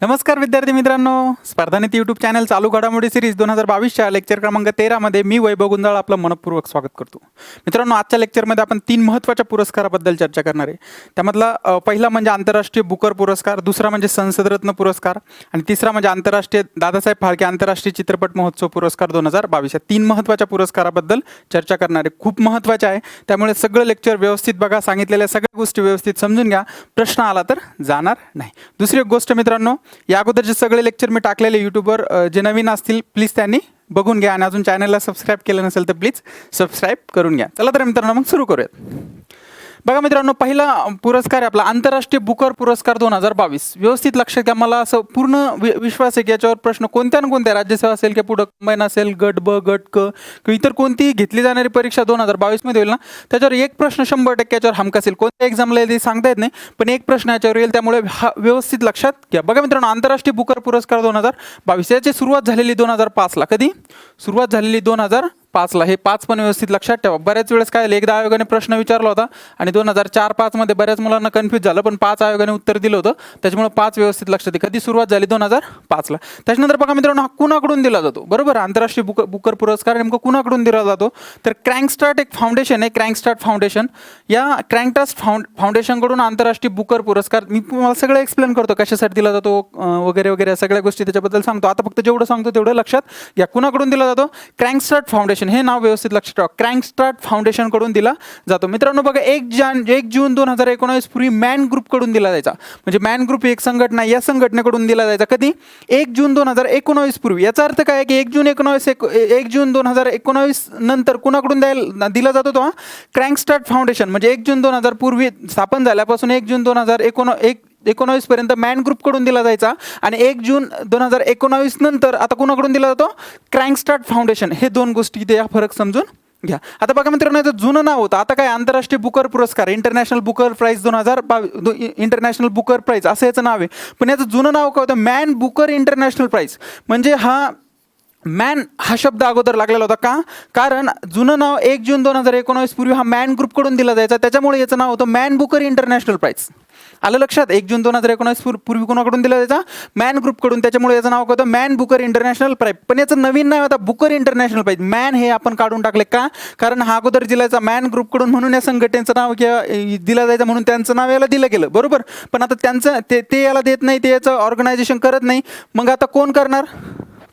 नमस्कार विद्यार्थी मित्रांनो, स्पर्धानीती यूट्यूब चॅनल चालू घडामोडी सिरीज 2022च्या लेक्चर क्रमांक 13 मध्ये मी वैभव गुंजाळ आपलं मनपूर्वक स्वागत करतो. मित्रांनो, आजच्या लेक्चरमध्ये आपण 3 महत्त्वाच्या पुरस्काराबद्दल चर्चा करणार आहे. त्यामधला पहिला म्हणजे आंतरराष्ट्रीय बुकर पुरस्कार, दुसरा म्हणजे संसदरत्न पुरस्कार आणि तिसरा म्हणजे आंतरराष्ट्रीय दादासाहेब फाळके आंतरराष्ट्रीय चित्रपट महोत्सव पुरस्कार 2022. या 3 महत्त्वाच्या पुरस्काराबद्दल चर्चा करणार आहे. खूप महत्त्वाचे आहे, त्यामुळे सगळं लेक्चर व्यवस्थित बघा, सांगितलेल्या सगळ्या गोष्टी व्यवस्थित समजून घ्या, प्रश्न आला तर जाणार नाही. दुसरी एक गोष्ट मित्रांनो, या अगोदरचे सगळे लेक्चर मी टाकलेले यूट्यूबवर, जे नवीन असतील प्लीज त्यांनी बघून घ्या आणि अजून चॅनलला सबस्क्राईब केलं नसेल तर प्लीज सबस्क्राईब करून घ्या. चला तर मित्रांनो मग सुरू करूयात. बघा मित्रांनो, पहिला पुरस्कार आहे आपला आंतरराष्ट्रीय बुकर पुरस्कार 2022. व्यवस्थित लक्षात घ्या, मला असं पूर्ण विश्वास आहे की याच्यावर प्रश्न कोणत्या ना कोणत्या राज्यसेवा असेल किंवा पुढं कंबाईन असेल, गट ब गट क किंवा इतर कोणतीही घेतली जाणारी परीक्षा 2022 मध्ये होईल ना, त्याच्यावर एक प्रश्न 100% याच्यावर हमखास येईल. कोणत्या एक्झामला येईल सांगता येत नाही, पण एक प्रश्न याच्यावर येईल, त्यामुळे हा व्यवस्थित लक्षात घ्या. बघा मित्रांनो, आंतरराष्ट्रीय बुकर पुरस्कार 2022 याची सुरुवात झालेली 2005ला. कधी सुरुवात झालेली? 2005ला. हे 5 पण व्यवस्थित लक्षात ठेवा. बऱ्याच वेळेस काय, एकदा आयोगाने प्रश्न विचारला होता आणि 2004-05 मध्ये बऱ्याच मुलांना कन्फ्यूज झालं, पण 5 आयोगाने उत्तर दिलं होतं, त्याच्यामुळे 5 व्यवस्थित लक्षात आहे. कधी सुरुवात झाली? 2005ला. त्याच्यानंतर बघा मित्रांनो, हा कुणाकडून दिला जातो? बरोबर, आंतरराष्ट्रीय बुकर पुरस्कार नेमकं कुणाकडून दिला जातो? तर क्रँकस्टार्ट एक फाउंडेशन आहे, क्रँकस्टार्ट फाउंडेशन. या क्रँकस्टार्ट फाउंडेशनकडून आंतरराष्ट्रीय बुकर पुरस्कार, मी तुम्हाला सगळं एक्सप्लेन करतो कशासाठी दिला जातो वगैरे वगैरे, सगळ्या गोष्टी त्याच्याबद्दल सांगतो. आता फक्त जेवढं सांगतो तेवढं लक्षात घ्या. कुणाकडून दिला जातो? क्रँकस्टार्ट फाउंडेशन. हे नाव व्यवस्थित लक्षात ठेवा, क्रँकस्टार्ट फाउंडेशन कडून दिला जातो. मित्रांनो बघा, 1 जून 2019 पूर्वी मॅन ग्रुप कडून दिला जायचा. म्हणजे मॅन ग्रुप ही एक संघटना, या संघटनेकडून दिला जायचा. कधी? 1 जून 2019 पूर्वी. याचा अर्थ काय की 1 जून 2019 नंतर कुणाकडून दिला जातो तो? क्रँकस्टार्ट फाउंडेशन. म्हणजे 1 जून 2000 पूर्वी स्थापन झाल्यापासून 1 जून 2019 पर्यंत मॅन ग्रुप कडून दिला जायचा आणि 1 जून 2019 नंतर आता कुणाकडून दिला जातो? क्रँकस्टार्ट फाउंडेशन. हे 2 गोष्टी इथे या फरक समजून घ्या. आता बघा मित्रांनो, याचं जुनं नाव होतं, आता काय आंतरराष्ट्रीय बुकर पुरस्कार, international Booker prize 2022, international Booker prize असं याचं नाव आहे. पण याचं जुनं नाव काय होतं? Man Booker international prize. म्हणजे हा मॅन हा शब्द अगोदर लागलेला होता. का? कारण जुनं नाव 1 जून 2019 पूर्वी हा मॅन ग्रुपकडून दिला जायचा, त्याच्यामुळे याचं नाव होतं मॅन बुकर इंटरनॅशनल प्राइज. आलं लक्षात? 1 जून 2019 पूर्वी कोणाकडून दिला जायचा? मॅन ग्रुपकडून, त्याच्यामुळे याचं नाव होतं मॅन बुकर इंटरनॅशनल प्राइज. पण याचं नवीन नाव आता बुकर इंटरनॅशनल प्राइज. मॅन हे आपण काढून टाकले. का? कारण हा अगोदर दिलायचा मॅन ग्रुपकडून म्हणून या संघटनेचं नाव किंवा दिला जायचं म्हणून त्यांचं नाव याला दिलं गेलं. बरोबर, पण आता त्यांचं ते याला देत नाही, ते याचं ऑर्गनायझेशन करत नाही. मग आता कोण करणार?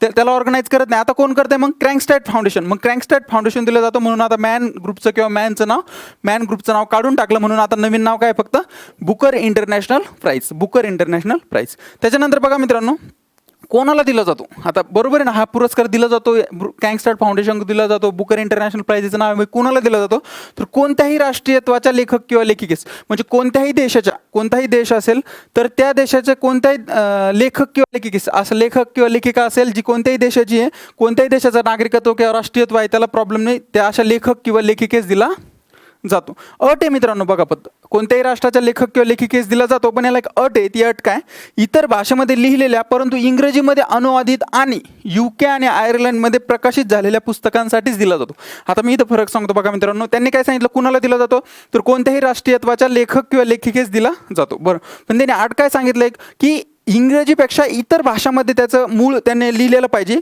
त्याला ऑर्गनाईज करत नाही. आता कोण करते? मग क्रँकस्टार्ट फाउंडेशन. मग क्रँकस्टार्ट फाउंडेशन दिलं जातं, म्हणून आता मॅन ग्रुपचं किंवा मॅन ग्रुपचं नाव काढून टाकलं, म्हणून आता नवीन नाव काय? फक्त Booker international prize. Booker international prize. त्याच्यानंतर बघा मित्रांनो, कोणाला दिला जातो? आता बरोबर आहे ना, हा पुरस्कार दिला जातो, क्रँकस्टार्ट फाउंडेशन दिला जातो, बुकर इंटरनॅशनल प्राइजचं नाव आहे. कोणाला दिला जातो? तर कोणत्याही राष्ट्रीयत्वाच्या लेखक किंवा लेखिकेस. म्हणजे कोणत्याही देश असेल तर त्या देशाचे कोणत्याही लेखक किंवा लेखिकेस, असं लेखक किंवा लेखिका असेल जी कोणत्याही देशाची आहे, कोणत्याही देशाचं नागरिकत्व किंवा राष्ट्रीयत्व आहे, त्याला प्रॉब्लेम नाही, त्या अशा लेखक किंवा लेखिकेस दिला जातो. अट आहे मित्रांनो, बघा पद्धत, कोणत्याही राष्ट्राच्या लेखक किंवा लेखिकेस दिला जातो, पण याला एक अट आहे. ती अट काय? इतर भाषेमध्ये लिहिलेल्या परंतु इंग्रजीमध्ये अनुवादित आणि UK आणि आयर्लंडमध्ये प्रकाशित झालेल्या पुस्तकांसाठीच दिला जातो. आता मी इथं फरक सांगतो. बघा मित्रांनो, त्यांनी काय सांगितलं? कुणाला दिला जातो? तर कोणत्याही राष्ट्रीयत्वाच्या लेखक किंवा लेखिकेस दिला जातो. बरं, पण त्यांनी अट काय सांगितलं की इंग्रजीपेक्षा इतर भाषामध्ये त्याचं मूळ त्याने लिहिलेलं पाहिजे,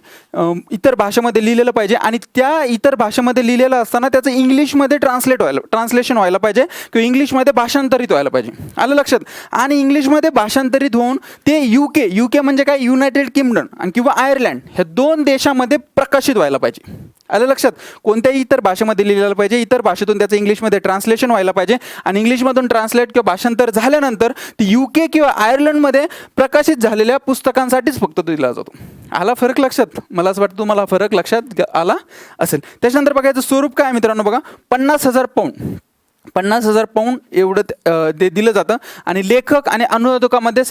इतर भाषेमध्ये लिहिलेलं पाहिजे, आणि त्या इतर भाषेमध्ये लिहिलेलं असताना त्याचं इंग्लिशमध्ये ट्रान्सलेशन व्हायला पाहिजे किंवा इंग्लिशमध्ये भाषांतरित व्हायला पाहिजे. आलं लक्षात? आणि इंग्लिशमध्ये भाषांतरित होऊन ते UK म्हणजे काय? युनायटेड किंगडम आणि किंवा आयर्लंड ह्या 2 देशामध्ये प्रकाशित व्हायला पाहिजे. आलं लक्षात? कोणत्याही इतर भाषेमध्ये लिहिलेलं पाहिजे, इतर भाषेतून त्याचं इंग्लिशमध्ये ट्रान्सलेशन व्हायला पाहिजे, आणि इंग्लिशमधून ट्रान्सलेट किंवा भाषांतर झाल्यानंतर ती UK किंवा आयर्लंडमध्ये प्रकाशित झालेल्या पुस्तकांसाठीच फक्त दिला जातो. आला फरक लक्षात? मला असं वाटतं तुम्हाला फरक लक्षात आला असेल. त्याच्यानंतर बघायचं स्वरूप काय मित्रांनो, बघा 50,000 पाऊंड. 50,000 पाऊंड एवढं ते दिलं जातं, आणि लेखक आणि अनुवादकामध्ये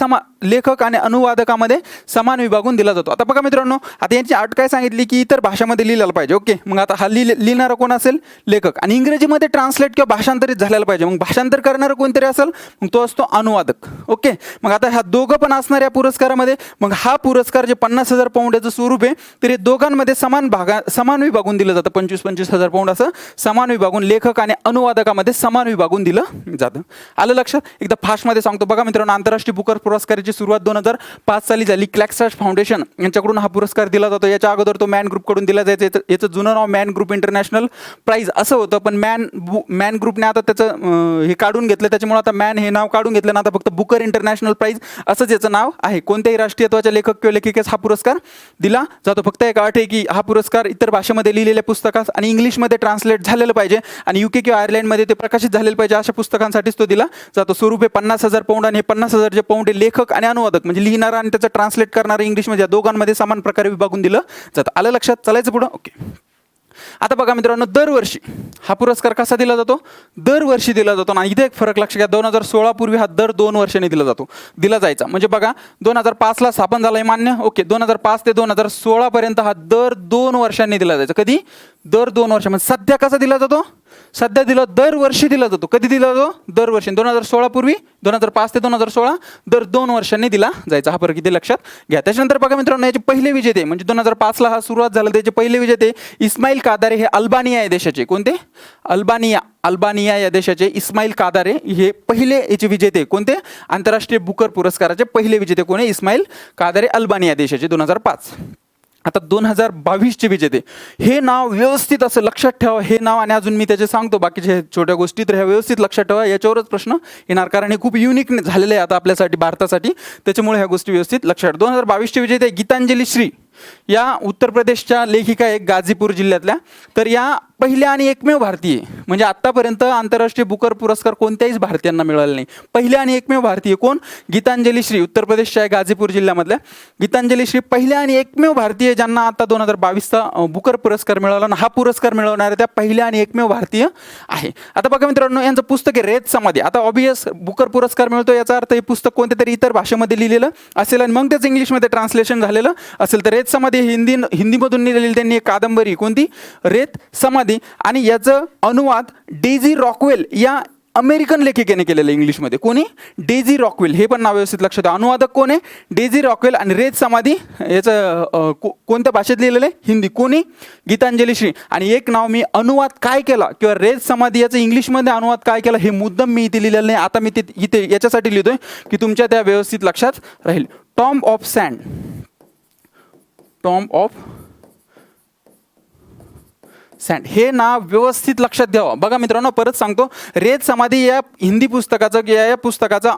समान विभागून दिला जातो. आता बघा मित्रांनो, आता यांची अट काय सांगितली की इतर भाषामध्ये लिहिलेलं पाहिजे. ओके, मग आता हा लिहिणारा कोण असेल? लेखक. आणि इंग्रजीमध्ये ट्रान्सलेट किंवा भाषांतरित झालेलं पाहिजे. मग भाषांतर करणारं कोणतरी असेल, मग तो असतो अनुवादक. ओके, मग आता ह्या दोघं पण असणार या पुरस्कारामध्ये. मग हा पुरस्कार जे 50,000 पाऊंड याचं स्वरूप आहे, तर हे दोघांमध्ये समान विभागून दिलं जातं. 25,000 पाऊंड असं समान विभागून लेखक आणि अनुवादकामध्ये समान विभागून दिलं जातं. आलं लक्षात? एकदा फास्टमध्ये सांगतो. बघा मित्रांनो, आंतरराष्ट्रीय बुकर पुरस्काराची सुरुवात 2005 साली झाली. क्लॅक्सटार्स फाउंडेशन यांच्याकडून हा पुरस्कार दिला जातो. याच्या अगोदर तो मॅन ग्रुपकडून दिला जायचा. याचं जुनं नाव मॅन ग्रुप इंटरनॅशनल प्राईज असं होतं, पण मॅन ग्रुपने आता त्याचं हे काढून घेतलं, त्याच्यामुळे आता मॅन हे नाव काढून घेतलं ना, आता फक्त बुकर इंटरनॅशनल प्राईज असंच याचं नाव आहे. कोणत्याही राष्ट्रीयत्वाच्या लेखक किंवा लेखिकेस हा पुरस्कार दिला जातो. फक्त एक अट आहे की हा पुरस्कार इतर भाषेमध्ये लिहिलेल्या पुस्तकास आणि इंग्लिशमध्ये ट्रान्सलेट झालेलं पाहिजे आणि UK किंवा आयर्लंडमध्ये ते प्रकाशित झालेलं पाहिजे, अशा पुस्तकांसाठीच तो दिला जातो. स्वरूप हे 50,000 पाऊंड आणि हे 50,000 जे पाऊंड हे लेखक आणि अनुवादक म्हणजे लिहिणारा आणि त्याचं ट्रान्सलेट करणारा इंग्लिशमध्ये या दोघांमध्ये समान प्रकारे विभागून दिलं जातं. आलं लक्षात? चालायचं पुढं. ओके. आता बघा मित्रांनो, दरवर्षी हा पुरस्कार कसा दिला जातो? दरवर्षी दिला जातो. आणि इथे एक फरक लक्षात घ्या, 2016 पूर्वी हा दर 2 वर्षांनी दिला जायचा. म्हणजे बघा 2005ला स्थापन झालाय मान्य, ओके. 2005 ते 2016 पर्यंत हा दर 2 वर्षांनी दिला जायचा. कधी? दर 2 वर्ष. म्हणजे सध्या कसा दिला जातो? सध्या दरवर्षी दिला जातो. कधी दिला जातो? दरवर्षी. 2016 पूर्वी, 2005 ते 2016 दर 2 वर्षांनी दिला जायचा. हा फरक इथे लक्षात घ्या. त्याच्यानंतर बघा मित्रांनो, याचे पहिले विजेते म्हणजे 2005ला हा सुरुवात झाला, त्याचे पहिले विजेते इस्माईल कादारे हे अल्बानिया या देशाचे. कोणते? अल्बानिया या देशाचे इस्माईल कादारे हे पहिले याचे विजेते. कोणते? आंतरराष्ट्रीय बुकर पुरस्काराचे पहिले विजेते कोण आहे? इस्माईल कादारे, अल्बानिया देशाचे, 2005. आता 2022चे विजेते, हे नाव व्यवस्थित असं लक्षात ठेवा. हे नाव आणि अजून मी त्याचे सांगतो बाकीच्या छोट्या गोष्टी, तर ह्या व्यवस्थित लक्षात ठेवा. याच्यावरच प्रश्न येणार, कारण हे खूप युनिक झालेलं आहे आता आपल्यासाठी, भारतासाठी. त्याच्यामुळे ह्या गोष्टी व्यवस्थित लक्षात ठेवा. 2022चे विजेते गीतांजली श्री या उत्तर प्रदेशच्या लेखिका एक गाझीपूर जिल्ह्यातल्या. तर या पहिल्या आणि एकमेव भारतीय, म्हणजे आत्तापर्यंत आंतरराष्ट्रीय बुकर पुरस्कार कोणत्याहीच भारतीयांना मिळाले नाही. पहिल्या आणि एकमेव भारतीय कोण? गीतांजली श्री, उत्तर प्रदेशच्या गाझीपूर जिल्ह्यामधल्या गीतांजली श्री पहिल्या आणि एकमेव भारतीय ज्यांना आता 2022चा बुकर पुरस्कार मिळाला ना. हा पुरस्कार मिळवणाऱ्या त्या पहिल्या आणि एकमेव भारतीय आहे. आता बघा मित्रांनो, यांचं पुस्तक आहे रेत समाधी. आता ऑबियस बुकर पुरस्कार मिळतो याचा अर्थ हे पुस्तक कोणत्या तरी इतर भाषेमध्ये लिहिलेलं असेल आणि मग त्याचं इंग्लिशमध्ये ट्रान्सलेशन झालेलं असेल. तर रेत समाधी हिंदीमधून लिहिलेली त्यांनी एक कादंबरी. कोणती? रेत समाधी. आणि याचं अनुवाद डेझी रॉकवेल या अमेरिकन लेखिकेने केलेलं इंग्लिशमध्ये. कोणी? Daisy Rockwell. हे पण नाव व्यवस्थित लक्षात द्या. अनुवादक कोण आहे? Daisy Rockwell. आणि रेत समाधी याचं कोणत्या भाषेत लिहिलेलं आहे? हिंदी. कोणी? गीतांजली श्री. आणि एक नाव मी अनुवाद काय केला किंवा रेत समाधी याचं इंग्लिशमध्ये अनुवाद काय केला हे मुद्दाम मी इथे लिहिलेलं नाही. आता मी ते इथे याच्यासाठी लिहितोय की तुमच्या त्या व्यवस्थित लक्षात राहील. Tomb of sand. Tomb of Sand हे नाव व्यवस्थित लक्षात द्यावं. बघा मित्रांनो, परत सांगतो, रेत समाधी या हिंदी पुस्तकाचं या पुस्तकाचं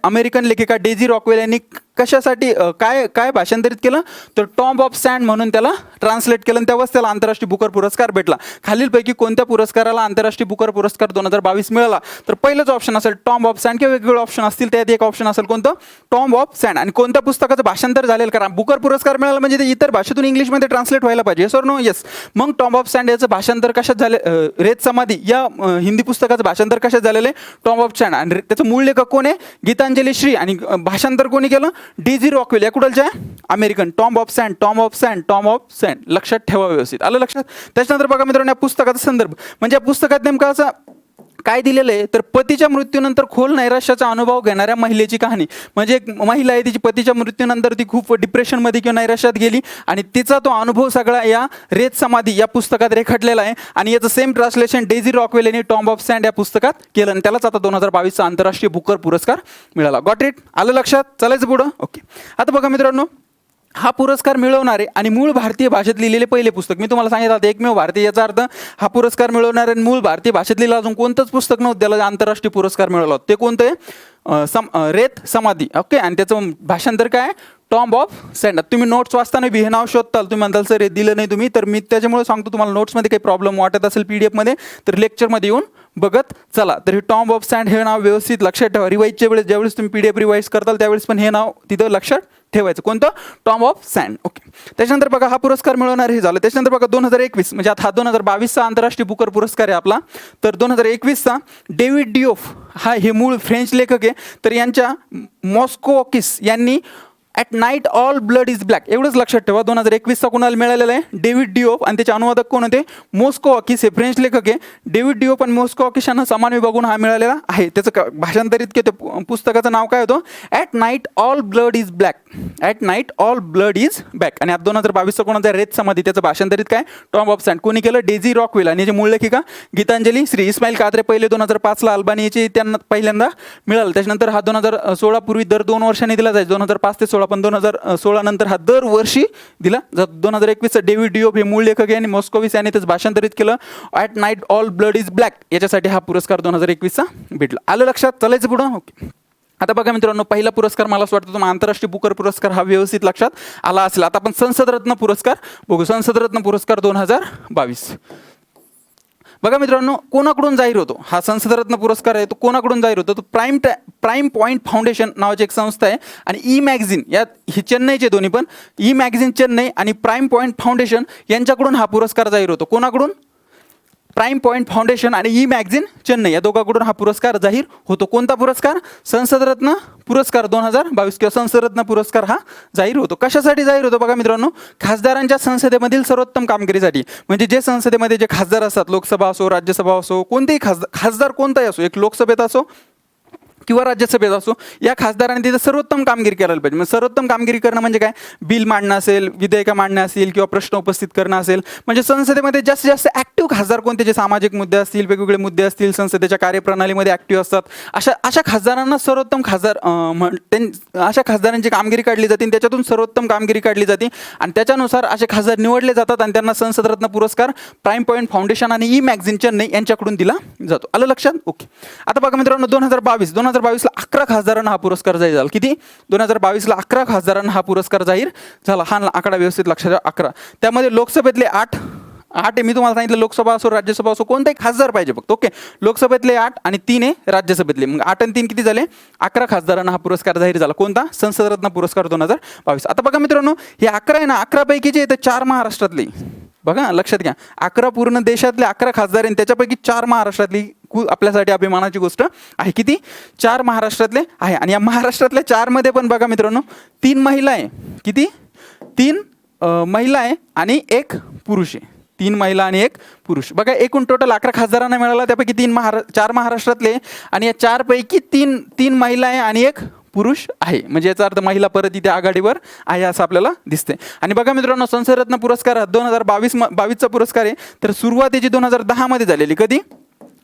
अमेरिकन लेखिका डेझी रॉकवेल यांनी कशासाठी काय भाषांतरित केलं? तर टॉम्ब ऑफ सँड म्हणून त्याला ट्रान्सलेट केलं आणि तेव्हाच त्याला आंतरराष्ट्रीय बुकर पुरस्कार भेटला. खालीलपैकी कोणत्या पुरस्काराला आंतरराष्ट्रीय बुकर पुरस्कार 2022 मिळाला? तर पहिलंच ऑप्शन असेल टॉम्ब ऑफ सँड, किंवा वेगवेगळे ऑप्शन असतील, त्यात एक ऑप्शन असेल कोणतं? Tomb of Sand. आणि कोणत्या पुस्तकाचं भाषांतर झालेलं? कारण बुकर पुरस्कार मिळाला म्हणजे ते इतर भाषेतून इंग्लिशमध्ये ट्रान्सलेट व्हायला पाहिजे. Yes or no? येस. मग टॉम्ब ऑफ सँड याचं भाषांतर कशात झाले? रेत समाधी या हिंदी पुस्तकाचं भाषांतर कशात झालेलं आहे? Tomb of Sand. आणि त्याचं मूळ लेखक कोण आहे? गीतांजली श्री. आणि भाषांतर कोणी केलं? Daisy Rockwell. या कुठलच्या? American. Tomb of sand, tomb of sand, tomb of sand. लक्षात ठेवा व्यवस्थित. आलं लक्षात? त्याच्यानंतर बघा मित्रांनो, या पुस्तकाचा संदर्भ म्हणजे या पुस्तकात नेमका असं काय दिलेलं आहे? तर पतीच्या मृत्यूनंतर खोल नैराश्याचा अनुभव घेणाऱ्या महिलेची कहाणी. म्हणजे एक महिला आहे, तिची पतीच्या मृत्यूनंतर ती खूप डिप्रेशनमध्ये किंवा नैराश्यात गेली आणि तिचा तो अनुभव सगळा या रेत समाधी या पुस्तकात रेखाटलेला आहे. आणि याचं सेम ट्रान्सलेशन डेझी रॉकवेल यांनी टॉम्ब ऑफ सँड या पुस्तकात केलं आणि त्यालाच आता 2022चा आंतरराष्ट्रीय बुकर पुरस्कार मिळाला. Got it? आलं लक्षात? चालायचं पुढं. ओके. आता बघा मित्रांनो, हा पुरस्कार मिळवणारे आणि मूळ भारतीय भाषेत लिहिलेले पहिले पुस्तक, मी तुम्हाला सांगितलं होतं एकमेव भारतीय, याचा अर्थ हा पुरस्कार मिळवणारे आणि मूळ भारतीय भाषेत लिहिलं अजून कोणतंच पुस्तक नव्हतं त्याला आंतरराष्ट्रीय पुरस्कार मिळाला. ते कोणतं आहे? रेत समाधी. ओके. आणि त्याचं भाषांतर काय? Tomb of Sand. तुम्ही नोट्स वाचताना बी हे नाव शोधताल, तुम्ही म्हणताल सर हे दिलं नाही तुम्ही, तर मी त्याच्यामुळे सांगतो तुम्हाला नोट्समध्ये काही प्रॉब्लेम वाटत असेल PDF मध्ये तर लेक्चरमध्ये येऊन बघत चला. तर हे टॉम्ब ऑफ सँड हे नाव व्यवस्थित लक्षात ठेवा. रिवाईजच्या वेळेस ज्यावेळेस तुम्ही PDF रिवाईज करताल त्यावेळेस पण हे नाव तिथं लक्षात ठेवायचं. कोणतं? Tomb of Sand. ओके. त्याच्यानंतर बघा हा पुरस्कार मिळवणार हे झालं. त्याच्यानंतर बघा 2021 म्हणजे आता हा 2022चा आंतरराष्ट्रीय बुकर पुरस्कार आहे आपला. तर 2021चा डेव्हिड डिओफ हा हे मूळ फ्रेंच लेखक आहे. तर यांच्या मॉस्कोकिस यांनी at Night All Blood Is black एवढंच लक्षात ठेवा. 2021चा कोणाला मिळालेला आहे? डेव्हिड डिओप, आणि त्याचे अनुवादक कोण होते? मोस्कोवाकिस. हे फ्रेंच लेखक आहे. डेव्हिड डिओप आणि मोस्कोवाकिस यांना समान विभागून हा मिळालेला आहे. त्याचं भाषांतरित केलं. पुस्तकाचं नाव काय होतं? At Night All Blood Is Black. At Night All Blood Is Black. आणि आता 2022चा कोणाचा रेत समाधी, त्याचं भाषांतरित काय? Tomb of Sand. कोणी केलं? Daisy Rockwell. आणि याची मूळ लेखिका गीतांजली श्री. इस्माईल काद्रे पहिले 2005ला अल्बानियाचे त्यांना पहिल्यांदा मिळालं. त्याच्यानंतर हा 2016 पूर्वी दर 2 वर्षांनी दिला जायचा, 2005 ते 16, पण 2016 नंतर हा दरवर्षी दिला जातो. 2021चा डेव्हिड डिओप हे मूळ लेखक आहे आणि मॉस्कोविस यांनी त्याचं भाषांतरित केलं. At Night All Blood Is black याच्यासाठी हा पुरस्कार 2021चा भेटला. आलं लक्षात? चालायचं पुढं. ओके. आता बघा मित्रांनो, पहिला पुरस्कार मला असं वाटतं तुम्हाला आंतरराष्ट्रीय बुकर पुरस्कार हा व्यवस्थित लक्षात आला असेल. आता आपण संसदरत्न पुरस्कार बघू. संसदरत्न पुरस्कार 2022. बघा मित्रांनो, कोणाकडून जाहीर होतो हा संसदरत्न पुरस्कार आहे? तो कोणाकडून जाहीर होतो? तो प्राईम पॉईंट फाउंडेशन नावाची एक संस्था आहे आणि ई मॅगझिन, यात ही चेन्नईचे दोन्ही पण, ई मॅगझिन चेन्नई आणि प्राईम पॉईंट फाउंडेशन यांच्याकडून हा पुरस्कार जाहीर होतो. कोणाकडून? प्राईम पॉईंट फाउंडेशन आणि ई मॅगझिन चेन्नई या दोघांकडून हा पुरस्कार जाहीर होतो. कोणता पुरस्कार? संसदरत्न पुरस्कार 2022 किंवा संसदरत्न पुरस्कार हा जाहीर होतो. कशासाठी जाहीर होतो? बघा मित्रांनो, खासदारांच्या संसदेमधील सर्वोत्तम कामगिरीसाठी. म्हणजे जे संसदेमध्ये जे खासदार असतात, लोकसभा असो, राज्यसभा असो, कोणतेही खासदार कोणताही असो, एक लोकसभेत असो किंवा राज्यसभेत असो, या खासदारांनी तिथं सर्वोत्तम कामगिरी करायला पाहिजे. म्हणजे सर्वोत्तम कामगिरी करणं म्हणजे काय? बिल मांडणं असेल, विधेयकं मांडणं असेल किंवा प्रश्न उपस्थित करणं असेल. म्हणजे संसदेमध्ये जास्तीत जास्त ॲक्टिव्ह खासदार कोणते, जे सामाजिक मुद्दे असतील, वेगवेगळे मुद्दे असतील, संसदेच्या कार्यप्रणालीमध्ये ॲक्टिव्ह असतात, अशा खासदारांना सर्वोत्तम खासदार अशा खासदारांची कामगिरी काढली जाते, त्याच्यातून सर्वोत्तम कामगिरी काढली जाते आणि त्याच्यानुसार असे खासदार निवडले जातात आणि त्यांना संसदरत्न पुरस्कार प्राईम पॉईंट फाउंडेशन आणि ई मॅगझिन चेन्नई यांच्याकडून दिला जातो. आलं लक्षात? ओके. आता बघा मित्रांनो, 2022ला 11 खासदारांना हा पुरस्कार जाहीर झाला. किती? 2022ला 11 खासदारांना हा पुरस्कार जाहीर झाला. हा आकडा व्यवस्थित लक्षात ठेवा, 11. त्यामध्ये लोकसभेतले 8 आहे. मी तुम्हाला सांगितलं लोकसभा असो, राज्यसभा असो, कोणताही खासदार पाहिजे फक्त. ओके. लोकसभेतले 8 आणि 3 आहे राज्यसभेतले. मग 8 आणि 3 किती झाले? 11 खासदारांना हा पुरस्कार जाहीर झाला. कोणता? संसदरत्न पुरस्कार 2022. आता बघा मित्रांनो, हे 11 आहे ना, 11 पैकी जे तर 4 महाराष्ट्रातले. बघा लक्षात घ्या, 11 पूर्ण देशातले 11 खासदार आहेत, त्याच्यापैकी 4 महाराष्ट्रातली. आपल्यासाठी अभिमानाची गोष्ट आहे. किती? 4 महाराष्ट्रातले आहे. आणि या महाराष्ट्रातल्या 4 मध्ये पण बघा मित्रांनो, 3 महिला आहे. किती? 3 महिला आहे आणि 1 पुरुष आहे. 3 महिला आणि 1 पुरुष. बघा, एकूण टोटल 11 खासदारांना मिळाला, त्यापैकी 4 महाराष्ट्रातले आणि या 4 पैकी 3 महिला आहे आणि 1 पुरुष आहे. म्हणजे याचा अर्थ महिला परत इथे आघाडीवर आहे असं आपल्याला दिसते. आणि बघा मित्रांनो, संसदरत्न पुरस्कार 2022चा पुरस्कार आहे. तर सुरुवातीची 2010 मध्ये झालेली. कधी?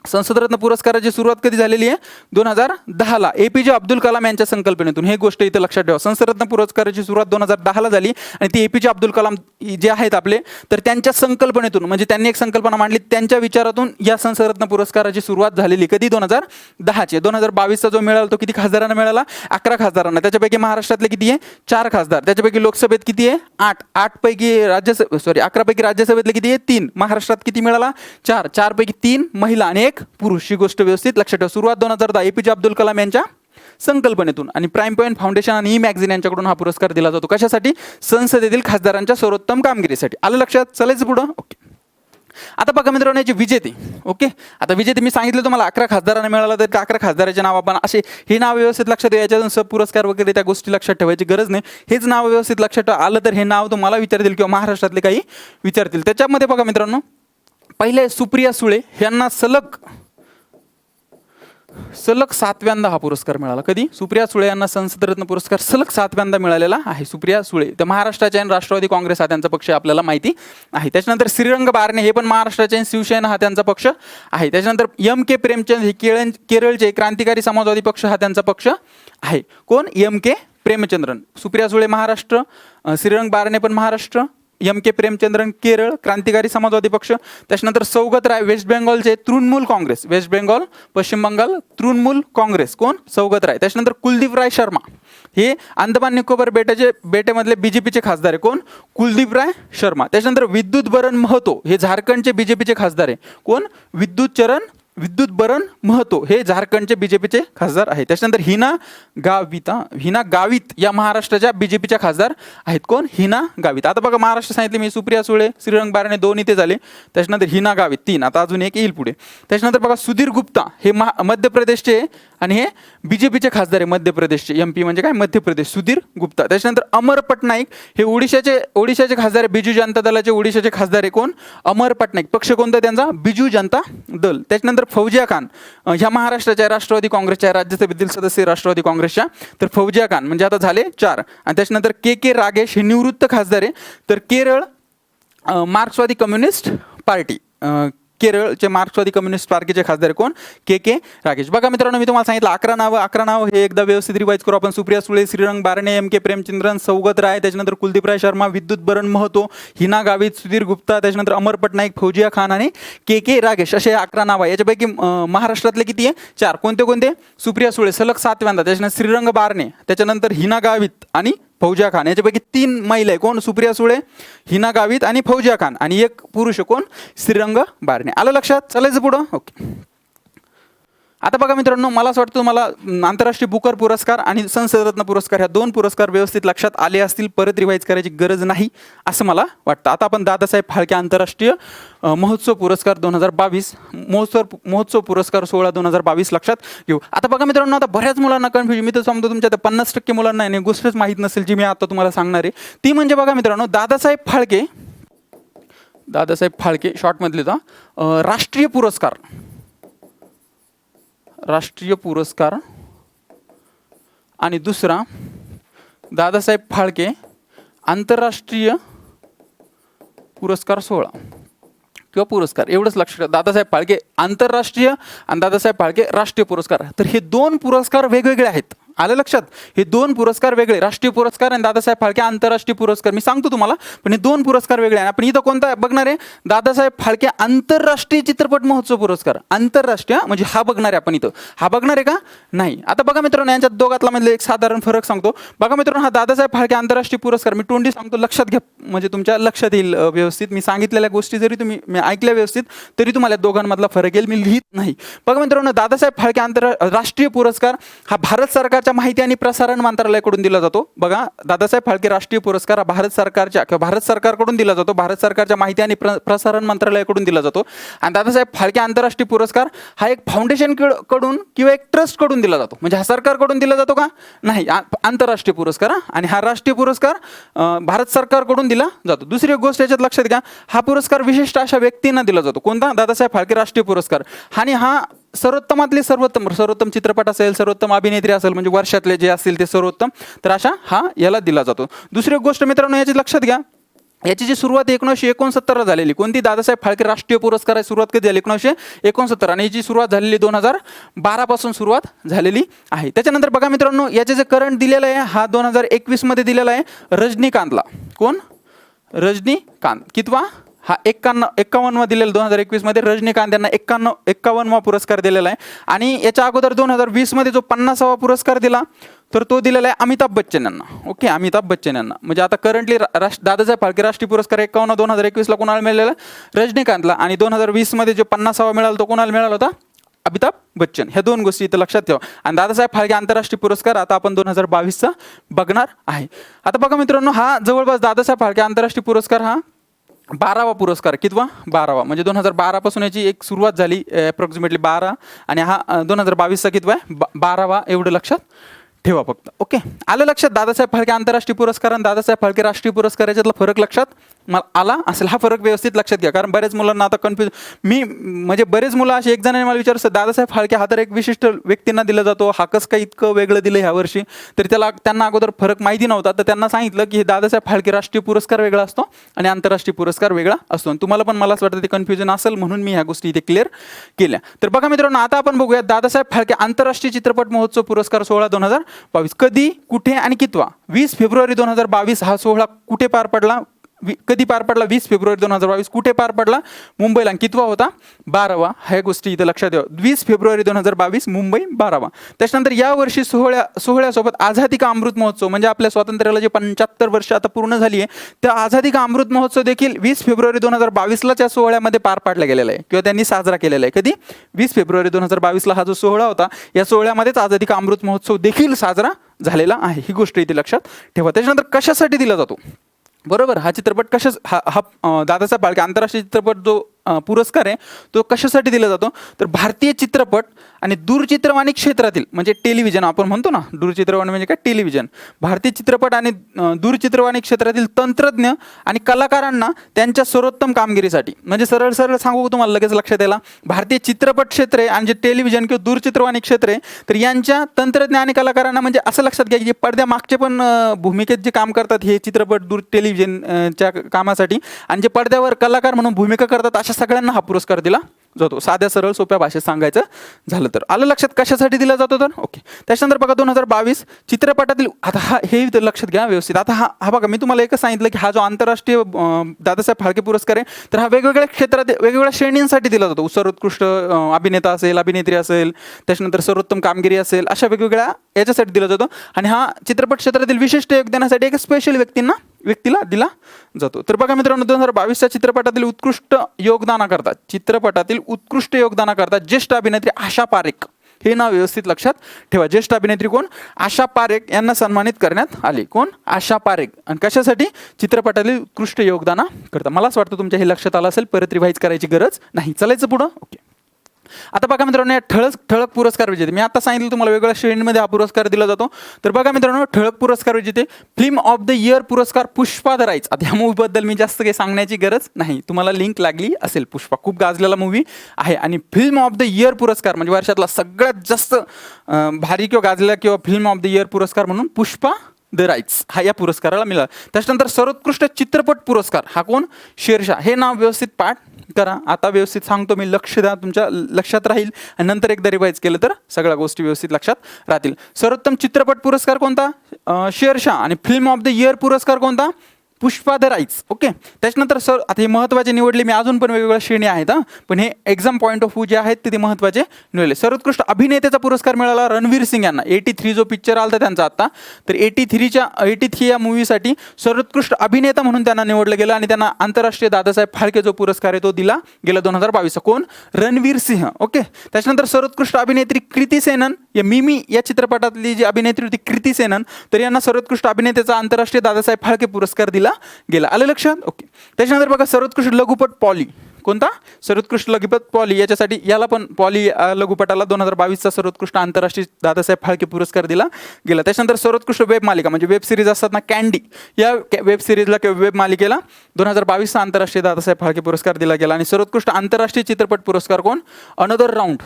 संसदरत्न पुरस्काराची सुरुवात कधी झालेली आहे? 2010ला APJ अब्दुल कलाम यांच्या संकल्पनेतून. हे गोष्ट इथं लक्षात ठेवा. संसदरत्न पुरस्काराची सुरुवात 2010ला झाली आणि ती APJ अब्दुल कलाम जे आहेत आपले, तर त्यांच्या संकल्पनेतून, म्हणजे त्यांनी एक संकल्पना मांडली, त्यांच्या विचारातून या संसदरत्न पुरस्काराची सुरुवात झालेली. कधी? 2010ची. 2022चा जो मिळाला तो किती खासदारांना मिळाला? 11 खासदारांना. त्याच्यापैकी महाराष्ट्रातले किती आहे? 4 खासदार. त्याच्यापैकी लोकसभेत किती आहे? 8 पैकी 11 पैकी राज्यसभेतले किती आहे? 3. महाराष्ट्रात किती मिळाला? 4 पैकी 3 महिला आणि 1 पुरुष. ही गोष्ट व्यवस्थित लक्षात ठेवा. सुरुवात 2010 APJ अब्दुल कलाम यांच्या संकल्पनेतून आणि प्राईम पॉईंट फाउंडेशन आणि ई मॅगझिन यांच्याकडून हा पुरस्कार दिला जातो. कशासाठी? संसदेतील खासदारांच्या सर्वोत्तम कामगिरीसाठी. आलं लक्षात? चालायचं पुढं. ओके. आता बघा मित्रांनो, याचे विजेते. ओके. आता विजेते मी सांगितलं तुम्हाला 11 खासदारांना मिळाला, तर 11 खासदाराचे नाव आपण असे, हे नाव व्यवस्थित लक्षात ठेवा. याच्यातून सब पुरस्कार वगैरे त्या गोष्टी लक्षात ठेवायची गरज नाही. हेच नाव व्यवस्थित लक्षात ठेवा. आलं तर हे नाव तुम्हाला विचारतील किंवा महाराष्ट्रातले काही विचारतील. त्याच्यामध्ये बघा मित्रांनो, पहिले सुप्रिया सुळे यांना सलग 7व्यांदा हा पुरस्कार मिळाला. कधी? सुप्रिया सुळे यांना संसदरत्न पुरस्कार सलग 7व्यांदा मिळालेला आहे. सुप्रिया सुळे त्या महाराष्ट्राचे आणि राष्ट्रवादी काँग्रेस हा त्यांचा पक्ष आपल्याला माहिती आहे. त्याच्यानंतर श्रीरंग बारणे हे पण महाराष्ट्राचे आणि शिवसेना हा त्यांचा पक्ष आहे. त्याच्यानंतर MK प्रेमचंद हे केरळचे क्रांतिकारी समाजवादी पक्ष हा त्यांचा पक्ष आहे. कोण? MK प्रेमचंद्रन. सुप्रिया सुळे महाराष्ट्र, श्रीरंग बारणे पण महाराष्ट्र, MK प्रेमचंद्रन केरळ क्रांतिकारी समाजवादी पक्ष. त्याच्यानंतर सौगत राय वेस्ट बेंगॉलचे तृणमूल काँग्रेस, वेस्ट बेंगॉल पश्चिम बंगाल तृणमूल काँग्रेस. कोण? सौगत राय. त्याच्यानंतर कुलदीप राय शर्मा हे अंदमान निकोबार बेटेमधले BJPचे खासदार आहे. कोण? कुलदीप राय शर्मा. त्याच्यानंतर विद्युत बरन महतो हे झारखंडचे BJPचे खासदार आहे. कोण? विद्युत चरण विद्युत बरन महतो हे झारखंडचे बीजेपीचे खासदार आहेत. त्याच्यानंतर हिना गावित या महाराष्ट्राच्या बीजेपीच्या खासदार आहेत. कोण? हिना गावित. आता बघा महाराष्ट्र सांगितले मी, सुप्रिया सुळे, श्रीरंग बारणे 2 इथे झाले. त्याच्यानंतर हिना गावित 3, आता अजून एक येईल पुढे. त्याच्यानंतर बघा सुधीर गुप्ता हे मध्य प्रदेशचे आणि हे बीजेपीचे खासदार आहे मध्य प्रदेशचे. MP म्हणजे काय? मध्य प्रदेश. सुधीर गुप्ता. त्याच्यानंतर अमर पटनाईक हे ओडिशाचे खासदार आहे. बिजू जनता दलाचे ओडिशाचे खासदार आहे. कोण? अमर पटनाईक. पक्ष कोणता त्यांचा? बिजू जनता दल. त्याच्यानंतर फौजिया खान ह्या महाराष्ट्राच्या राष्ट्रवादी काँग्रेसच्या राज्यसभेतील सदस्य राष्ट्रवादी काँग्रेसच्या. तर फौजिया खान म्हणजे आता झाले 4. आणि त्याच्यानंतर के रागेश हे निवृत्त खासदार आहे. तर केरळ मार्क्सवादी कम्युनिस्ट पार्टी, केरळचे मार्क्सवादी कम्युनिस्ट पार्टीचे खासदार कोण? के रागेश. बघा मित्रांनो, मी तुम्हाला सांगितलं 11 नावं हे एकदा व्यवस्थित रिवाइज करू आपण. सुप्रिया सुळे, श्रीरंग बारणे, MK प्रेमचंद्रन, सौगत राय, त्याच्यानंतर कुलदीप राय शर्मा, विद्युत बरन महतो, हिना गावित, सुधीर गुप्ता, त्याच्यानंतर अमर पटनाईक, फौजिया खान आणि के रागेश असे 11 नाव आहे. याच्यापैकी महाराष्ट्रातले किती आहे? 4. कोणते? सुप्रिया सुळे सलग 7व्यांदा, त्याच्यानंतर श्रीरंग बारणे, त्याच्यानंतर हिना गावित आणि फौजिया खान. याच्यापैकी 3 महिला आहे. कोण? सुप्रिया सुळे, हिना गावित आणि फौजिया खान. आणि एक पुरुष कोण? श्रीरंग बारणे. आलं लक्षात? चालायचं पुढं. ओके. आता बघा मित्रांनो, मला असं वाटतं तुम्हाला आंतरराष्ट्रीय बुकर पुरस्कार आणि संसदरत्न पुरस्कार ह्या 2 पुरस्कार व्यवस्थित लक्षात आले असतील. परत रिवाइज करायची गरज नाही असं मला वाटतं. आता आपण दादासाहेब फाळके आंतरराष्ट्रीय महोत्सव पुरस्कार 2022 महोत्सव पुरस्कार 16 2022 लक्षात घेऊ. आता बघा मित्रांनो, आता बऱ्याच मुलांना कन्फ्युजन, मी तर सांगतो तुमच्या 50% मुलांना नाही गोष्टच माहीत नसेल जी मी आता तुम्हाला सांगणार आहे. ती म्हणजे बघा मित्रांनो, दादासाहेब फाळके शॉर्टमधले राष्ट्रीय पुरस्कार आणि दुसरा दादासाहेब फाळके आंतरराष्ट्रीय पुरस्कार 16 किंवा पुरस्कार, एवढंच लक्षात. दादासाहेब फाळके आंतरराष्ट्रीय आणि दादासाहेब फाळके राष्ट्रीय पुरस्कार. तर हे 2 पुरस्कार वेगवेगळे आहेत. आलं लक्षात? हे 2 पुरस्कार वेगळे, राष्ट्रीय पुरस्कार आणि दादासाहेब फाळके आंतरराष्ट्रीय पुरस्कार. मी सांगतो तुम्हाला, पण हे 2 पुरस्कार वेगळे आहे. आपण इथं कोणता बघणार आहे? दादासाहेब फाळके आंतरराष्ट्रीय चित्रपट महोत्सव पुरस्कार. आंतरराष्ट्रीय म्हणजे हा बघणार आहे आपण इथं. हा बघणार आहे का? नाही. आता बघा मित्रांनो, यांच्यात दोघातला मधले एक साधारण फरक सांगतो. बघा मित्रांनो, हा दादासाहेब फाळके आंतरराष्ट्रीय पुरस्कार मी तोंडी सांगतो, लक्षात घ्या म्हणजे तुमच्या लक्षात येईल व्यवस्थित. मी सांगितलेल्या गोष्टी जरी तुम्ही ऐकल्या व्यवस्थित तरी तुम्हाला दोघांमधला फरक येईल. मी लिहित नाही. बघा मित्रांनो, दादासाहेब फाळके आंतरराष्ट्रीय पुरस्कार हा भारत सरकारच्या माहिती आणि प्रसारण मंत्रालयाकडून दिला जातो. बघा, दादासाहेब फाळके राष्ट्रीय पुरस्कार हा भारत सरकारकडून दिला जातो. भारत सरकारच्या माहिती आणि प्रसारण मंत्रालयाकडून दिला जातो. आणि दादासाहेब फाळके आंतरराष्ट्रीय पुरस्कार हा एक फाउंडेशन कडून किंवा एक ट्रस्ट कडून दिला जातो. म्हणजे हा सरकारकडून दिला जातो का? नाही, आंतरराष्ट्रीय पुरस्कार. आणि हा राष्ट्रीय पुरस्कार भारत सरकारकडून दिला जातो. दुसरी एक गोष्ट याच्यात लक्षात घ्या, हा पुरस्कार विशिष्ट अशा व्यक्तींना दिला जातो. कोणता? दादासाहेब फाळके राष्ट्रीय पुरस्कार. आणि हा सर्वोत्तमातले सर्वोत्तम चित्रपट असेल, सर्वोत्तम अभिनेत्री असेल, म्हणजे वर्षातले जे असतील ते सर्वोत्तम, तर अशा हा याला दिला जातो. दुसरी एक गोष्ट मित्रांनो याची लक्षात घ्या, याची जी सुरुवात 1969 झालेली. कोणती? दादासाहेब फाळके राष्ट्रीय पुरस्काराची सुरुवात कधी झाली? 1969. आणि याची सुरुवात झालेली 2012 पासून सुरुवात झालेली आहे. त्याच्यानंतर बघा मित्रांनो, याचे जे करंट दिलेलं आहे हा 2021 मध्ये दिलेला आहे रजनीकांतला. कोण? रजनीकांत. कितवा? हा 51वा दिलेला 2021 मध्ये. रजनीकांत यांना 51वा पुरस्कार दिलेला आहे. आणि याच्या अगोदर 2020 मध्ये जो 50वा पुरस्कार दिला तर तो दिलेला आहे अमिताभ बच्चन यांना. ओके, अमिताभ बच्चन यांना. म्हणजे आता करंटली दादासाहेब फाळके राष्ट्रीय पुरस्कार 51 2021 ला कोणाला मिळालेला? रजनीकांतला. आणि 2020 मध्ये जो 50वा मिळाला तो कोणाला मिळाला होता? अमिताभ बच्चन. ह्या 2 गोष्टी इथं लक्षात ठेवा. आणि दादासाहेब फाळके आंतरराष्ट्रीय पुरस्कार आता आपण 2022चा बघणार आहे. आता बघा मित्रांनो, हा जवळपास दादासाहेब फाळके आंतरराष्ट्रीय पुरस्कार हा 12वा पुरस्कार. कितवा? 12वा. म्हणजे 2012 पासून याची एक सुरुवात झाली अप्रॉक्सिमेटली 12, आणि हा 2022चा कितवा आहे? 12वा. एवढं लक्षात ठेवा फक्त. ओके, आलं लक्षात? दादासाहेब फाळके आंतरराष्ट्रीय पुरस्कार आणि दादासाहेब फाळके राष्ट्रीय पुरस्कार याच्यातला फरक लक्षात मला आला असेल. हा फरक व्यवस्थित लक्षात घ्या, कारण बऱ्याच मुलांना आता म्हणजे बरेच मुलं असे एक जणांनी मला विचारतात, दादासाहेब फाळके हा तर एक विशिष्ट व्यक्तींना दिला जातो, हा कसं काय इतकं वेगळं दिलं ह्या वर्षी? तर त्यांना अगोदर फरक माहिती नव्हता. तर त्यांना सांगितलं की हे दादासाहेब फाळके राष्ट्रीय पुरस्कार वेगळा असतो आणि आंतरराष्ट्रीय पुरस्कार वेगळा असतो. आणि तुम्हाला पण मला असं वाटतं ते कन्फ्युजन असेल म्हणून मी ह्या गोष्टी इथे क्लिअर केल्या. तर बघा मित्रांनो, आता आपण बघूया दादासाहेब फाळके आंतरराष्ट्रीय चित्रपट महोत्सव पुरस्कार 16 2022 कधी, कुठे आणि कितवा? 20 फेब्रुवारी 2022 हा सोहळा कुठे पार पडला? कधी पार पडला? 20 फेब्रुवारी 2022. कुठे पार पडला? मुंबईला. कितवा होता? 12वा. ह्या गोष्टी इथं लक्षात ठेवा. 20 फेब्रुवारी 2022 मुंबई 12वा. त्याच्यानंतर या वर्षी सोहळ्यासोबत आझादी का अमृत महोत्सव, म्हणजे आपल्या स्वातंत्र्याला जे 75 वर्ष आता पूर्ण झाली आहे, त्या आझादी का अमृत महोत्सव देखील 20 फेब्रुवारी 2022ला त्या सोहळ्यामध्ये पार पाडला गेलेला आहे किंवा त्यांनी साजरा केलेला आहे. कधी? 20 फेब्रुवारी 2022ला हा जो सोहळा होता, या सोहळ्यामध्येच आझादी का अमृत महोत्सव देखील साजरा झालेला आहे. ही गोष्ट इथे लक्षात ठेवा. त्याच्यानंतर कशासाठी दिला जातो? बरोबर, हा चित्रपट हा दादासाहेब फाळके आंतरराष्ट्रीय चित्रपट जो पुरस्कार आहे तो कशासाठी दिला जातो? तर भारतीय चित्रपट आणि दूरचित्रवाणी क्षेत्रातील, म्हणजे टेलिव्हिजन आपण म्हणतो ना, दूरचित्रवाणी म्हणजे काय? टेलिव्हिजन. भारतीय चित्रपट आणि दूरचित्रवाणी क्षेत्रातील तंत्रज्ञ आणि कलाकारांना त्यांच्या सर्वोत्तम कामगिरीसाठी, म्हणजे सरळ सरळ सांगू तुम्हाला लगेच लक्षात यायला, भारतीय चित्रपट क्षेत्र आहे आणि जे टेलिव्हिजन किंवा दूरचित्रवाणी क्षेत्र आहे, तर यांच्या तंत्रज्ञ आणि कलाकारांना, म्हणजे असं लक्षात घ्या की जे पडद्यामागचे पण भूमिकेत जे काम करतात हे चित्रपट टेलिव्हिजनच्या कामासाठी, आणि जे पडद्यावर कलाकार म्हणून भूमिका करतात अशा सगळ्यांना हा पुरस्कार दिला जातो. साध्या सरळ सोप्या भाषेत सांगायचं झालं तर. आलं लक्षात कशासाठी दिला जातो तर? ओके. त्याच्यानंतर बघा 2022 चित्रपटातील, आता हे लक्षात घ्या व्यवस्थित. आता हा बघा, मी तुम्हाला एकच सांगितलं की हा जो आंतरराष्ट्रीय दादासाहेब फाळके पुरस्कार आहे, तर हा वेगवेगळ्या क्षेत्रात वेगवेगळ्या श्रेणींसाठी दिला जातो. सर्वोत्कृष्ट अभिनेता असेल, अभिनेत्री असेल, त्याच्यानंतर सर्वोत्तम कामगिरी असेल, अशा वेगवेगळ्या याच्यासाठी दिला जातो. आणि हा चित्रपट क्षेत्रातील विशिष्ट योगदानासाठी एक स्पेशल व्यक्तीला दिला जातो. तर बघा मित्रांनो, 2022च्या चित्रपटातील उत्कृष्ट योगदानाकरता ज्येष्ठ अभिनेत्री आशा पारेख, हे नाव व्यवस्थित लक्षात ठेवा. ज्येष्ठ अभिनेत्री कोण? आशा पारेख यांना सन्मानित करण्यात आले. कोण? आशा पारेख. आणि कशासाठी? चित्रपटातील उत्कृष्ट योगदानाकरता. मला असं वाटतं तुमच्या हे लक्षात आलं असेल, परत रिवाईज करायची गरज नाही. चालायचं पुढं. ओके. आता बघा मित्रांनो, या ठळक पुरस्कार विजेते, मी आता सांगितलं तुम्हाला वेगवेगळ्या श्रेणीमध्ये हा पुरस्कार दिला जातो. तर बघा मित्रांनो, ठळक पुरस्कार विजेते फिल्म ऑफ द इयर पुरस्कार पुष्पा द राईज. आता या मूवीबद्दल मी जास्त काही सांगण्याची गरज नाही, तुम्हाला लिंक लागली असेल. पुष्पा खूप गाजलेला मूवी आहे. आणि फिल्म ऑफ द इयर पुरस्कार म्हणजे वर्षातला सगळ्यात जास्त भारी किंवा गाजलेला किंवा फिल्म ऑफ द इयर पुरस्कार म्हणून पुष्पा द राईट्स हा या पुरस्काराला मिळाला. त्याच्यानंतर सर्वोत्कृष्ट चित्रपट पुरस्कार हा कोण? शेरशाह. हे नाव व्यवस्थित पाठ करा. आता व्यवस्थित सांगतो मी, लक्ष द्या, तुमच्या लक्षात राहील. आणि नंतर एकदा रिवाईज केलं तर सगळ्या गोष्टी व्यवस्थित लक्षात राहतील. सर्वोत्तम चित्रपट पुरस्कार कोणता? शेरशाह. आणि फिल्म ऑफ द इयर पुरस्कार कोणता? Pushpa the rise. ओके. त्याच्यानंतर आता हे महत्त्वाचे निवडले मी, अजून पण वेगवेगळ्या श्रेणी आहेत पण हे एक्झाम पॉईंट ऑफ व्ह्यू जे आहेत ते महत्त्वाचे निवडले. सर्वोत्कृष्ट अभिनेत्याचा पुरस्कार मिळाला रणवीर सिंग यांना. 83 जो पिक्चर आला त्यांचा आता, तर 83 या मूवीसाठी सर्वोत्कृष्ट अभिनेता म्हणून त्यांना निवडलं गेलं आणि त्यांना आंतरराष्ट्रीय दादासाहेब फाळके जो पुरस्कार आहे तो दिला गेला 2022. कोण? रणवीर सिंह. ओके. त्याच्यानंतर सर्वोत्कृष्ट अभिनेत्री कृती सेनन, या मिमी या चित्रपटातली जी अभिनेत्री होती कृती सेनन, तर यांना सर्वोत्कृष्ट अभिनेत्याचा आंतरराष्ट्रीय दादासाहेब फाळके पुरस्कार दिला गेला. आलं लक्षात? ओके. त्याच्यानंतर बघा सर्वोत्कृष्ट लघुपट पॉली. कोणता? सर्वोत्कृष्ट लघुपट पॉली. याच्यासाठी याला पण पॉली लघुपटाला 2022चा सर्वोत्कृष्ट आंतरराष्ट्रीय दादासाहेब फाळके पुरस्कार दिला गेला. त्याच्यानंतर सर्वोत्कृष्ट वेब मालिका म्हणजे वेब सिरीज असतात ना, कॅन्डी, या वेब सिरीजला किंवा वेब मालिकेला 2022चा आंतरराष्ट्रीय दादासाहेब फाळके पुरस्कार दिला गेला. आणि सर्वोत्कृष्ट आंतरराष्ट्रीय चित्रपट पुरस्कार कोण? Another round.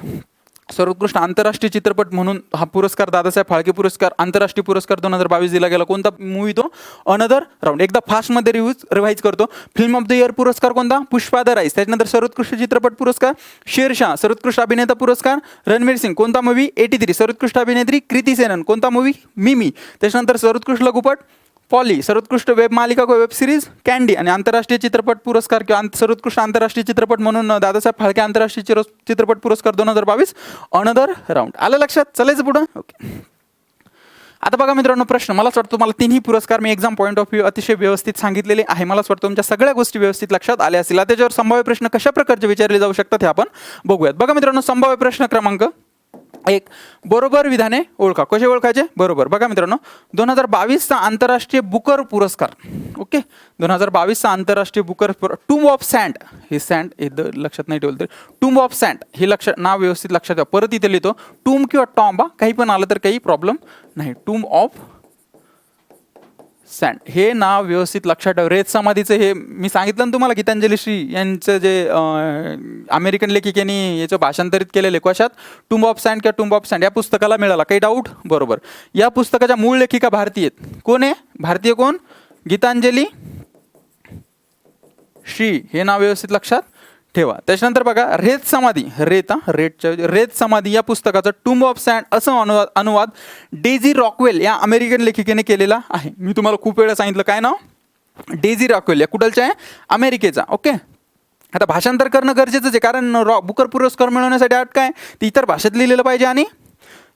सर्वोत्कृष्ट आंतरराष्ट्रीय चित्रपट म्हणून हा पुरस्कार दादासाहेब फाळके पुरस्कार आंतरराष्ट्रीय पुरस्कार 2022 दिला गेला. कोणता मूवी तो? Another round. एकदा फास्टमध्ये रिवाईज करतो. फिल्म ऑफ द इयर पुरस्कार कोणता? Pushpa the rise. त्याच्यानंतर सर्वोत्कृष्ट चित्रपट पुरस्कार शेरशाह. सर्वोत्कृष्ट अभिनेता पुरस्कार रणवीर सिंग. कोणता मूवी? 83. सर्वोत्कृष्ट अभिनेत्री कृती सेनन. कोणता मूवी? मिमी. त्याच्यानंतर सर्वोत्कृष्ट लघुपट पॉली. सर्वोत्कृष्ट वेब मालिका किंवा वेब सिरीज कॅन्डी. आणि आंतरराष्ट्रीय चित्रपट पुरस्कार किंवा सर्वोत्कृष्ट आंतरराष्ट्रीय चित्रपट म्हणून दादासाहेब फाळके आंतरराष्ट्रीय चित्रपट पुरस्कार 2022 अनदर राऊंड. आलं लक्षात? चालायचं पुढं. ओके. आता बघा मित्रांनो, प्रश्न मला असं वाटतं तुम्हाला तिन्ही पुरस्कार मी एक्झाम पॉईंट ऑफ व्ह्यू अतिशय व्यवस्थित सांगितलेले आहे. मला असं वाटतं तुमच्या सगळ्या गोष्टी व्यवस्थित लक्षात आल्या असतील. त्याच्यावर संभाव्य प्रश्न कशा प्रकारचे विचारले जाऊ शकतात हे आपण बघूयात. बघा मित्रांनो, संभाव्य प्रश्न क्रमांक 1, बरोबर विधाने ओळखा. कसे ओळखायचे? बरोबर. बघा मित्रांनो, 2022चा आंतरराष्ट्रीय बुकर पुरस्कार. ओके. 2022चा आंतरराष्ट्रीय बुकर टूम ऑफ सँड. हे सँड हे लक्षात नाही ठेवलं तर टूम ऑफ सँड हे नाव व्यवस्थित लक्षात ठेवा. परत इथे लिहितो टूम किंवा टॉम्बा, काही पण आलं तर काही प्रॉब्लेम नाही. टूम ऑफ सँड हे नाव व्यवस्थित लक्षात ठेवा. रेत समाधीचं हे मी सांगितलं ना तुम्हाला, गीतांजली श्री यांचं जे अमेरिकन लेखिकेने याचं भाषांतरित केलेलं आहे. कशात? टूम ऑफ सँड किंवा टूम ऑफ सँड या पुस्तकाला मिळाला. काही डाऊट? बरोबर. या पुस्तकाच्या मूळ लेखिका भारतीय आहेत. कोण आहे? भारतीय कोण? गीतांजली श्री हे नाव व्यवस्थित लक्षात ठेवा. त्याच्यानंतर बघा रेत समाधी या पुस्तकाचं टूम ऑफ सँड असं अनुवाद डेझी रॉकवेल या अमेरिकन लेखिकेने केलेला आहे. मी तुम्हाला खूप वेळा सांगितलं काय नाव? डेझी रॉकवेल या कुठलच्या आहे, अमेरिकेचा. ओके. आता भाषांतर करणं गरजेचंच आहे, कारण बुकर पुरस्कार मिळवण्यासाठी अट काय, ती इतर भाषेत लिहिलेलं पाहिजे आणि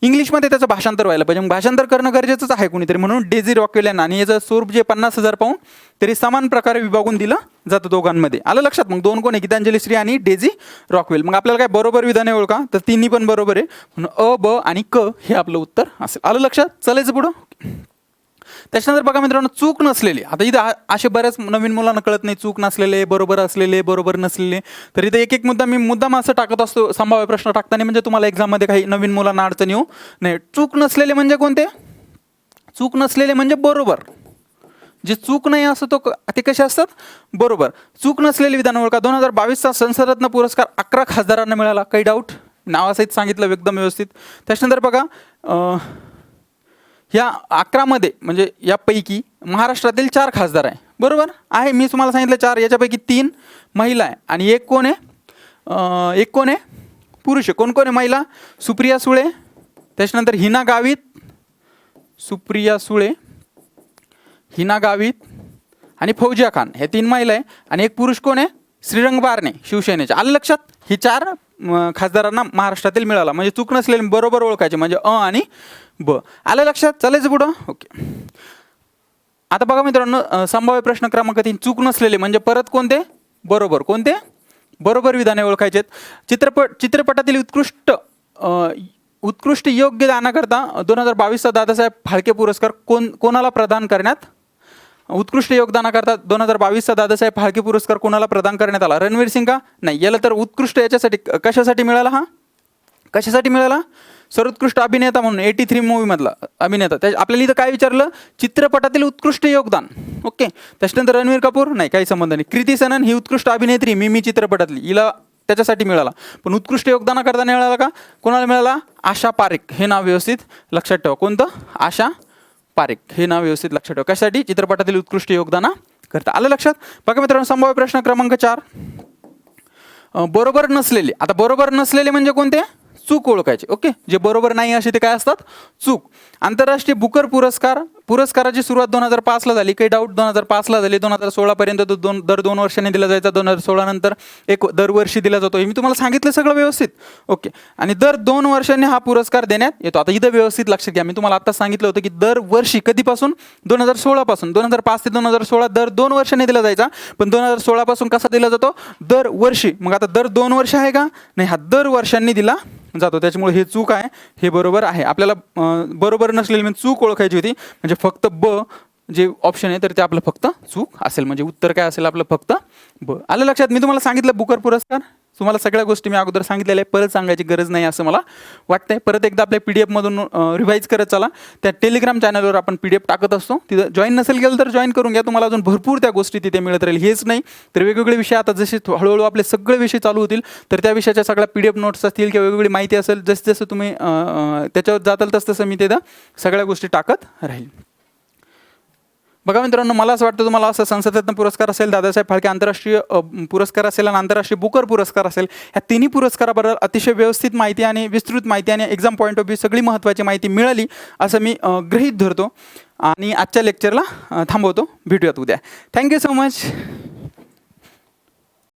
इंग्लिशमध्ये त्याचं भाषांतर व्हायला पाहिजे. मग भाषांतर करणं गरजेचंच आहे कुणीतरी, म्हणून डेझी रॉकवेल यांना, आणि याचं स्वरूप जे 50,000 पाऊंड तरी समान प्रकारे विभागून दिलं जातं दोघांमध्ये. आलं लक्षात. मग दोन कोण आहे, गीतांजली श्री आणि डेझी रॉकवेल. मग आपल्याला काय बरोबर विधान आहे ओळखा, तर तिन्ही पण बरोबर आहे, म्हणून अ, ब आणि क हे आपलं उत्तर असेल. आलं लक्षात. चालायचं पुढं. त्याच्यानंतर बघा मित्रांनो, चूक नसलेली. आता इथं असे बऱ्याच नवीन मुलांना कळत नाही, चूक नसलेले, बरोबर असलेले, बरोबर नसलेले. तर इथं एक एक मुद्दा मी मुद्दाम असं टाकत असतो संभाव्य प्रश्न टाकताना, म्हणजे तुम्हाला एक्झाममध्ये काही नवीन मुलांना अडचण येऊ नाही. चूक नसलेले म्हणजे कोणते, चूक नसलेले म्हणजे बरोबर. जे चूक नाही असं तो ते कसे असतात, बरोबर. चूक नसलेले विधान ओळखा. 2022चा संसदरत्न पुरस्कार 11 खासदारांना मिळाला. काही डाऊट, नावासहित सांगितलं एकदम व्यवस्थित. त्याच्यानंतर बघा, ह्या 11मध्ये म्हणजे यापैकी महाराष्ट्रातील 4 खासदार आहे, बरोबर आहे. मी तुम्हाला सांगितलं 4, याच्यापैकी 3 महिला आहे आणि एक कोण आहे, एक कोण आहे, पुरुष आहे. कोण कोण आहे महिला, सुप्रिया सुळे, त्याच्यानंतर हिना गावित, सुप्रिया सुळे, हिना गावित आणि फौजिया खान, हे 3 महिला आहे. आणि एक पुरुष कोण आहे, श्रीरंग बारणे, शिवसेनेचे. आलं लक्षात. ही 4 खासदारांना महाराष्ट्रातील मिळाला. म्हणजे चूक नसलेले बरोबर ओळखायचे, म्हणजे अ आणि ब. आलं लक्षात. चालायचं पुढं. ओके. आता बघा मित्रांनो, संभाव्य प्रश्न क्रमांक 3, चूक नसलेले म्हणजे परत कोणते, बरोबर. कोणते, बरोबर विधाने ओळखायचे. चित्रपटातील उत्कृष्ट योगदानाकरता 2022चा दादासाहेब फाळके पुरस्कार कोणाला प्रदान करण्यात, उत्कृष्ट योगदानाकरता 2022चा दादासाहेब फाळके पुरस्कार कोणाला प्रदान करण्यात आला, रणवीर सिंग का, नाही. याला तर उत्कृष्ट याच्यासाठी कशासाठी मिळाला, हा कशासाठी मिळाला, सर्वोत्कृष्ट अभिनेता म्हणून 83 मूवीमधला अभिनेता. आपल्याला इथं काय विचारलं, चित्रपटातील उत्कृष्ट योगदान. ओके. त्याच्यानंतर रणवीर कपूर, नाही, काही संबंध नाही. कृती सनन ही उत्कृष्ट अभिनेत्री मी चित्रपटातली, हिला त्याच्यासाठी मिळाला. पण उत्कृष्ट योगदानाकरता मिळाला का, कोणाला मिळाला, आशा पारेख. हे नाव व्यवस्थित लक्षात ठेवा. कोणतं, आशा पारेख, हे नाव व्यवस्थित लक्षात ठेवा. कशासाठी, चित्रपटातील उत्कृष्ट योगदाना करता. आलं लक्षात. बघा मित्रांनो, संभाव्य प्रश्न क्रमांक 4, बरोबर नसलेले. आता बरोबर नसलेले म्हणजे कोणते, चूक ओळखायचे. ओके. जे बरोबर नाही असे ते काय असतात, चूक. आंतरराष्ट्रीय बुकर पुरस्काराची सुरुवात 2005ला झाली. काही डाऊट, 2005ला झाली. 2016 पर्यंत तो दर 2 वर्षांनी दिला जायचा. 2016 नंतर एक दरवर्षी दिला जातो. हे मी तुम्हाला सांगितलं सगळं व्यवस्थित. ओके. आणि दर 2 वर्षांनी हा पुरस्कार देण्यात येतो. आता इथं व्यवस्थित लक्षात घ्या, मी तुम्हाला आता सांगितलं होतं की दरवर्षी, कधीपासून, 2016 पासून, 2005 ते 2016 दर 2 वर्षांनी दिला जायचा. पण 2016 पासून कसा दिला जातो, दरवर्षी. मग आता दर 2 वर्ष आहे का, नाही, हा दर वर्षांनी दिला जातो. त्याच्यामुळे हे चूक आहे, हे बरोबर आहे. आपल्याला बरोबर नसलेली म्हणजे चूक ओळखायची होती, म्हणजे फक्त ब जे ऑप्शन आहे तर ते आपलं फक्त चूक असेल. म्हणजे उत्तर काय असेल आपलं, फक्त ब. आलं लक्षात. मी तुम्हाला सांगितलं बुकर पुरस्कार, तुम्हाला सगळ्या गोष्टी मी अगोदर सांगितलेल्या आहे, परत सांगायची गरज नाही असं मला वाटतंय. परत एकदा आपल्या PDF मधून रिवाईज करत चला. त्या टेलिग्राम चॅनलवर आपण PDF टाकत असतो, तिथं जॉईन नसेल केलं तर जॉईन करून घ्या. तुम्हाला अजून भरपूर त्या गोष्टी तिथे मिळत राहील. हेच नाही तर वेगवेगळे विषय, आता जसे हळूहळू आपले सगळे विषय चालू होतील तर त्या विषयाच्या सगळ्या PDF नोट्स असतील किंवा वेगवेगळी माहिती असेल, जसं जसं तुम्ही त्याच्यावर जाताल तसं मी तिथं सगळ्या गोष्टी टाकत राहील. बघा मित्रांनो, मला असं वाटतं तुम्हाला असं संसदरत्न पुरस्कार असेल, दादासाहेब फाळके आंतरराष्ट्रीय पुरस्कार असेल आणि आंतरराष्ट्रीय बुकर पुरस्कार असेल, ह्या तिन्ही पुरस्काराबद्दल अतिशय व्यवस्थित माहिती आणि विस्तृत माहिती आणि एक्झाम पॉईंट ऑफ व्ह्यू सगळी महत्त्वाची माहिती मिळाली असं मी गृहीत धरतो आणि आजच्या लेक्चरला थांबवतो. भेटूयात उद्या. Thank you so much.